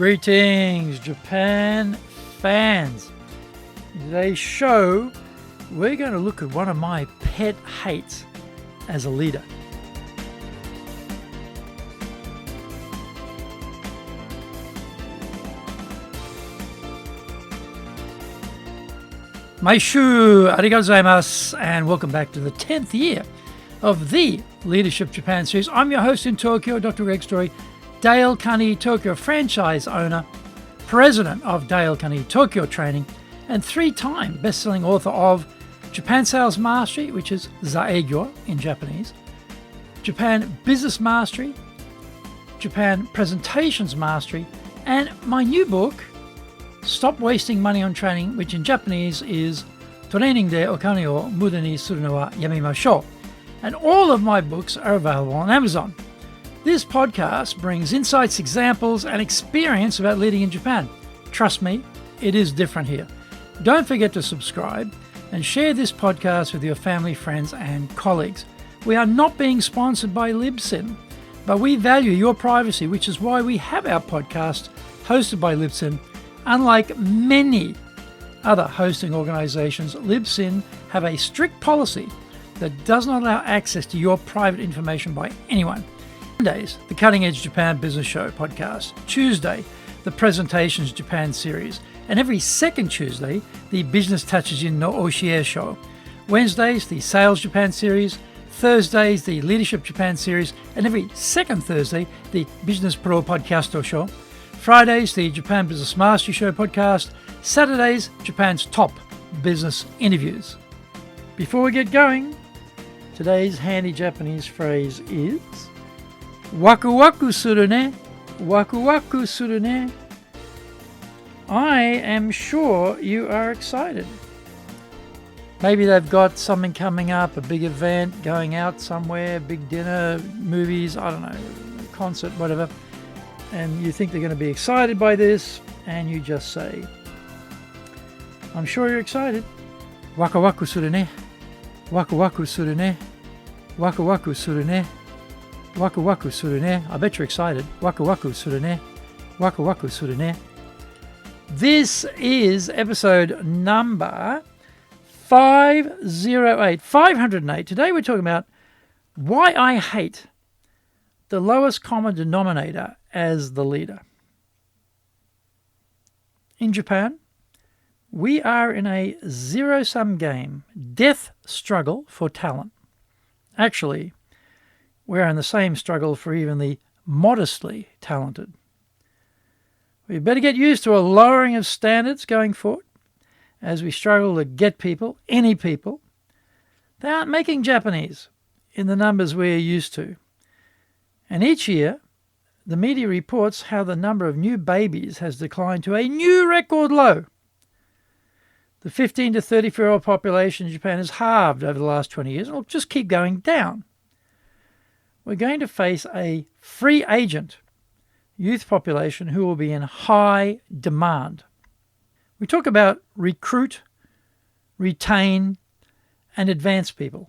Greetings, Japan fans. In today's show, we're going to look at one of my pet hates as a leader. Maishu, arigatou gozaimasu, and welcome back to the 10th year of the Leadership Japan series. I'm your host in Tokyo, Dr. Greg Story, Dale Carnegie Tokyo franchise owner, president of Dale Carnegie Tokyo Training, and three-time best-selling author of Japan Sales Mastery, which is Zaegyo in Japanese, Japan Business Mastery, Japan Presentations Mastery, and my new book, Stop Wasting Money on Training, which in Japanese is Training de okane o muda ni suru no wa yamemashou. And all of my books are available on Amazon. This podcast brings insights, examples, and experience about leading in Japan. Trust me, it is different here. Don't forget to subscribe and share this podcast with your family, friends, and colleagues. We are not being sponsored by Libsyn, but we value your privacy, which is why we have our podcast hosted by Libsyn. Unlike many other hosting organizations, Libsyn have a strict policy that does not allow access to your private information by anyone. Mondays, the Cutting Edge Japan Business Show podcast. Tuesday, the Presentations Japan series. And every second Tuesday, the Business Touches in no Oshie show. Wednesdays, the Sales Japan series. Thursdays, the Leadership Japan series. And every second Thursday, the Business Pro Podcasto show. Fridays, the Japan Business Mastery Show podcast. Saturdays, Japan's top business interviews. Before we get going, today's handy Japanese phrase is waku waku suru ne, waku waku suru ne. I am sure you are excited. Maybe they've got something coming up, a big event, going out somewhere, big dinner, movies, I don't know, concert, whatever. And you think they're going to be excited by this, and you just say, I'm sure you're excited. Waku waku suru ne, waku waku suru ne, waku waku suru ne. Waku waku suru ne. I bet you're excited. Waku waku suru ne. Waku waku suru ne. This is episode number 508. Today we're talking about why I hate the lowest common denominator as the leader. In Japan, we are in a zero-sum game, death struggle for talent. Actually, we're in the same struggle for even the modestly talented. We better get used to a lowering of standards going forward as we struggle to get people, any people. They aren't making Japanese in the numbers we're used to. And each year, the media reports how the number of new babies has declined to a new record low. The 15 to 34-year-old population in Japan has halved over the last 20 years and will just keep going down. We're going to face a free agent youth population who will be in high demand. We talk about recruit, retain, and advance people.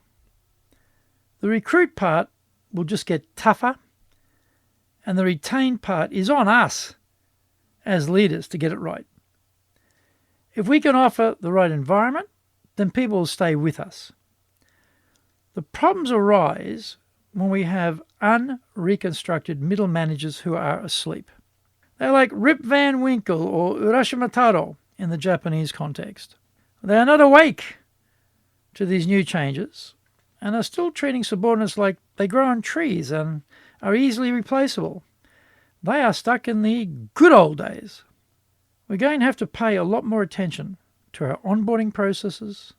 The recruit part will just get tougher, and the retain part is on us as leaders to get it right. If we can offer the right environment, then people will stay with us. The problems arise when we have un-reconstructed middle managers who are asleep. They're like Rip Van Wrinkle or Urashima Taro in the Japanese context. They are not awake to these new changes and are still treating subordinates like they grow on trees and are easily replaceable. They are stuck in the good old days. We're going to have to pay a lot more attention to our onboarding processes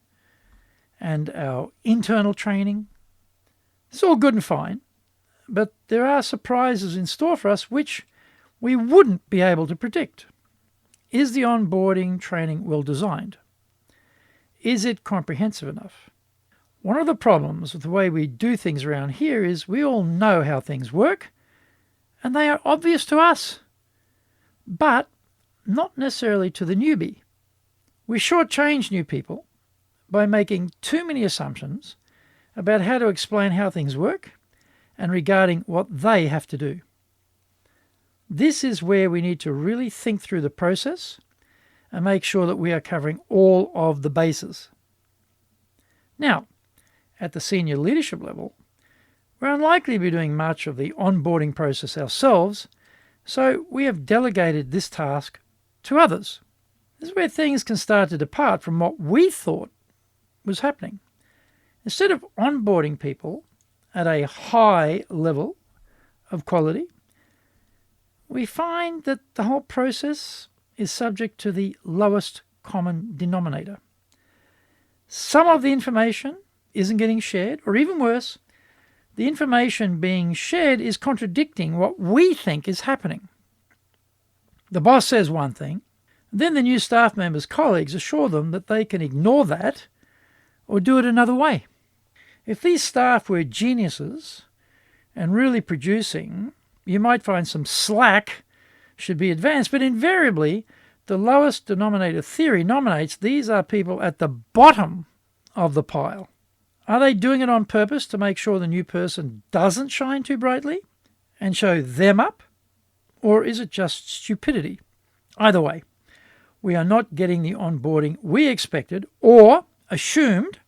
and our internal training. It's all good and fine, but there are surprises in store for us which we wouldn't be able to predict. Is the onboarding training well designed? Is it comprehensive enough? One of the problems with the way we do things around here is we all know how things work, and they are obvious to us, but not necessarily to the newbie. We shortchange new people by making too many assumptions about how to explain how things work and regarding what they have to do. This is where we need to really think through the process and make sure that we are covering all of the bases. Now, at the senior leadership level, we're unlikely to be doing much of the onboarding process ourselves, so we have delegated this task to others. This is where things can start to depart from what we thought was happening. Instead of onboarding people at a high level of quality, we find that the whole process is subject to the lowest common denominator. Some of the information isn't getting shared, or even worse, the information being shared is contradicting what we think is happening. The boss says one thing, then the new staff members' colleagues assure them that they can ignore that or do it another way. If these staff were geniuses and really producing, you might find some slack should be advanced, but invariably the lowest denominator theory nominates these are people at the bottom of the pile. Are they doing it on purpose to make sure the new person doesn't shine too brightly and show them up? Or is it just stupidity? Either way, we are not getting the onboarding we expected or assumed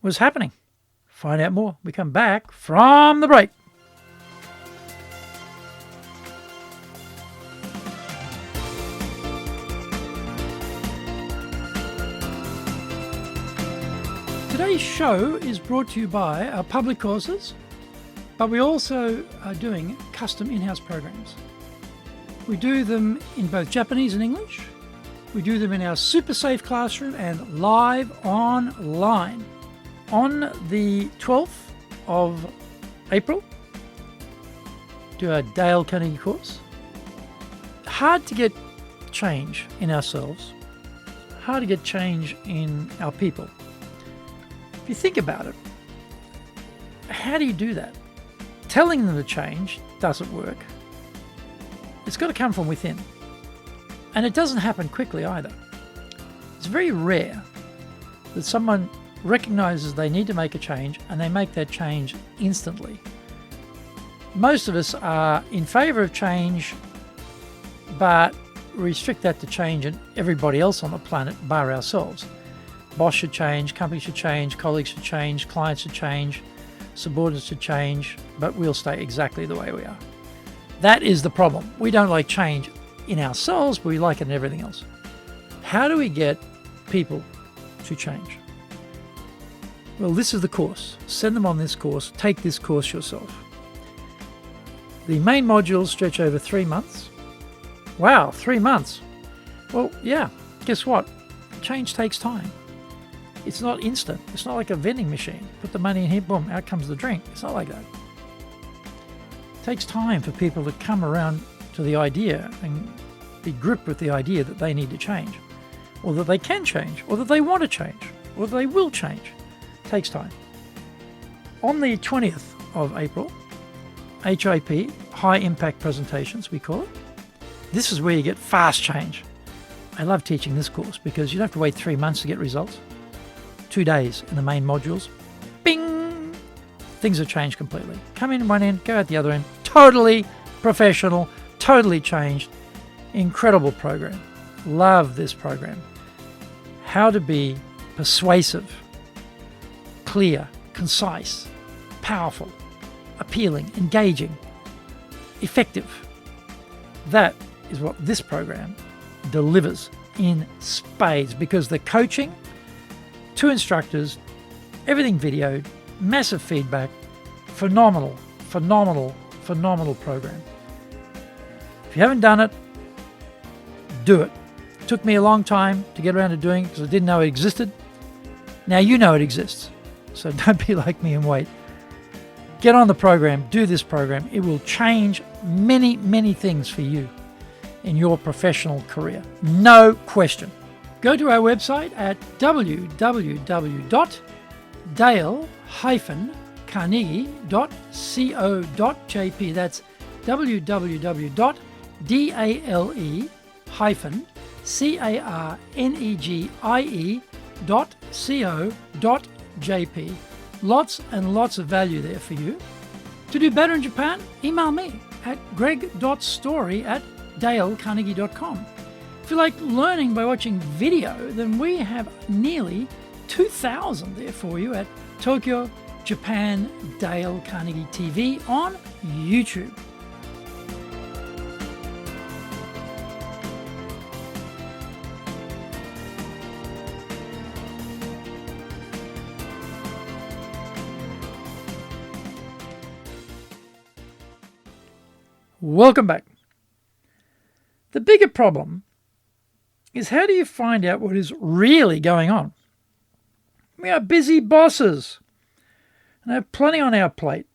was happening. Find out more. We come back from the break. Today's show is brought to you by our public courses, but we also are doing custom in-house programs. We do them in both Japanese and English. We do them in our super safe classroom and live online. On the 12th of April, do our Dale Carnegie course. Hard to get change in ourselves, hard to get change in our people. If you think about it, how do you do that? Telling them to change doesn't work. It's got to come from within. And it doesn't happen quickly either. It's very rare that someone recognizes they need to make a change and they make that change instantly. Most of us are in favor of change, but restrict that to change and everybody else on the planet bar ourselves. Boss should change, company should change, colleagues should change, clients should change, subordinates should change, but we'll stay exactly the way we are. That is the problem. We don't like change in ourselves, but we like it in everything else. How do we get people to change? Well, this is the course. Send them on this course. Take this course yourself. The main modules stretch over 3 months. Wow, 3 months. Well, yeah, guess what? Change takes time. It's not instant. It's not like a vending machine. Put the money in here, boom, out comes the drink. It's not like that. It takes time for people to come around to the idea and be gripped with the idea that they need to change, or that they can change, or that they want to change, or that they will change. It takes time. On the 20th of April, HIP, High Impact Presentations, we call it. This is where you get fast change. I love teaching this course because you don't have to wait 3 months to get results. 2 days in the main modules. Bing! Things have changed completely. Come in one end, go out the other end. Totally professional, totally changed. Incredible program. Love this program. How to be persuasive, clear, concise, powerful, appealing, engaging, effective. That is what this program delivers in spades, because the coaching, 2 instructors, everything videoed, massive feedback, phenomenal program. If you haven't done it, do it. It took me a long time to get around to doing it because I didn't know it existed. Now you know it exists, so don't be like me and wait. Get on the program, do this program. It will change many, many things for you in your professional career. No question. Go to our website at www.dale-carnegie.co.jp. That's www.dale-carnegie.co.jp. Lots and lots of value there for you. To do better in Japan, email me at greg.story@dalecarnegie.com. If you like learning by watching video, then we have nearly 2,000 there for you at Tokyo, Japan, Dale Carnegie TV on YouTube. Welcome back. The bigger problem is, how do you find out what is really going on? We are busy bosses and have plenty on our plate.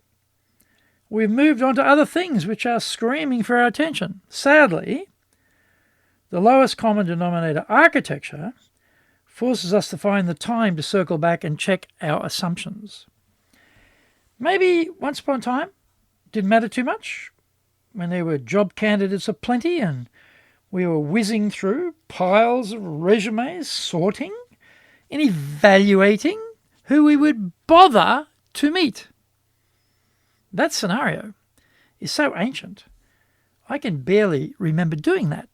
We've moved on to other things which are screaming for our attention. Sadly, the lowest common denominator architecture forces us to find the time to circle back and check our assumptions. Maybe once upon a time it didn't matter too much, when there were job candidates aplenty and we were whizzing through piles of resumes, sorting and evaluating who we would bother to meet. That scenario is so ancient, I can barely remember doing that.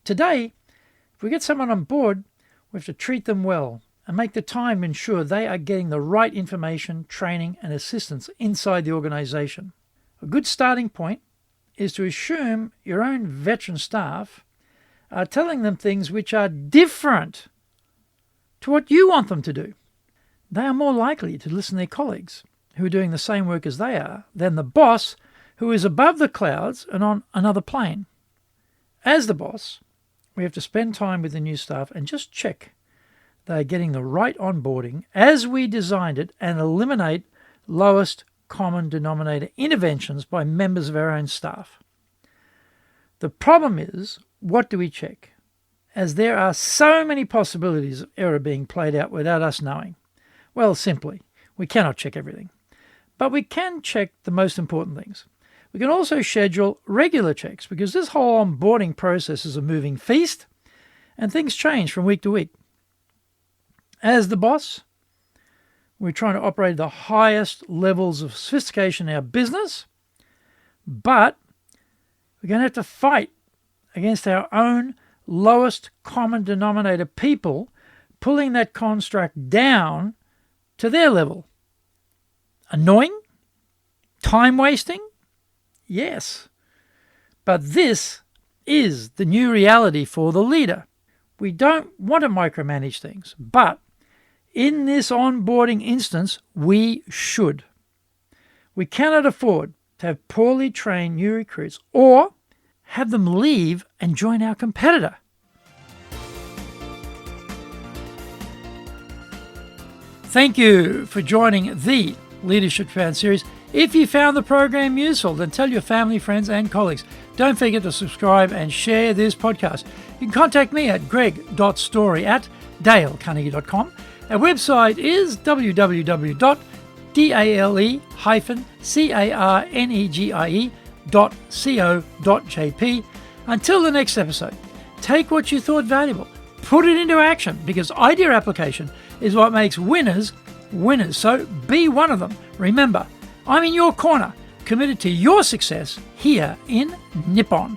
Today, if we get someone on board, we have to treat them well and make the time to ensure they are getting the right information, training and assistance inside the organization. A good starting point is to assume your own veteran staff are telling them things which are different to what you want them to do. They are more likely to listen to their colleagues who are doing the same work as they are than the boss who is above the clouds and on another plane. As the boss, we have to spend time with the new staff and just check they are getting the right onboarding as we designed it and eliminate lowest common denominator interventions by members of our own staff. The problem is, what do we check? As there are so many possibilities of error being played out without us knowing. Well, simply, we cannot check everything. But we can check the most important things. We can also schedule regular checks, because this whole onboarding process is a moving feast and things change from week to week. As the boss, we're trying to operate the highest levels of sophistication in our business, but we're going to have to fight against our own lowest common denominator people, pulling that construct down to their level. Annoying? Time wasting? Yes. But this is the new reality for the leader. We don't want to micromanage things, but in this onboarding instance, we should. We cannot afford to have poorly trained new recruits or have them leave and join our competitor. Thank you for joining the Leadership Japan series. If you found the program useful, then tell your family, friends and colleagues. Don't forget to subscribe and share this podcast. You can contact me at greg.story@dalecarnegie.com. Our website is www.dale-carnegie.co.jp. Until the next episode, take what you thought valuable, put it into action, because idea application is what makes winners winners. So be one of them. Remember, I'm in your corner, committed to your success here in Nippon.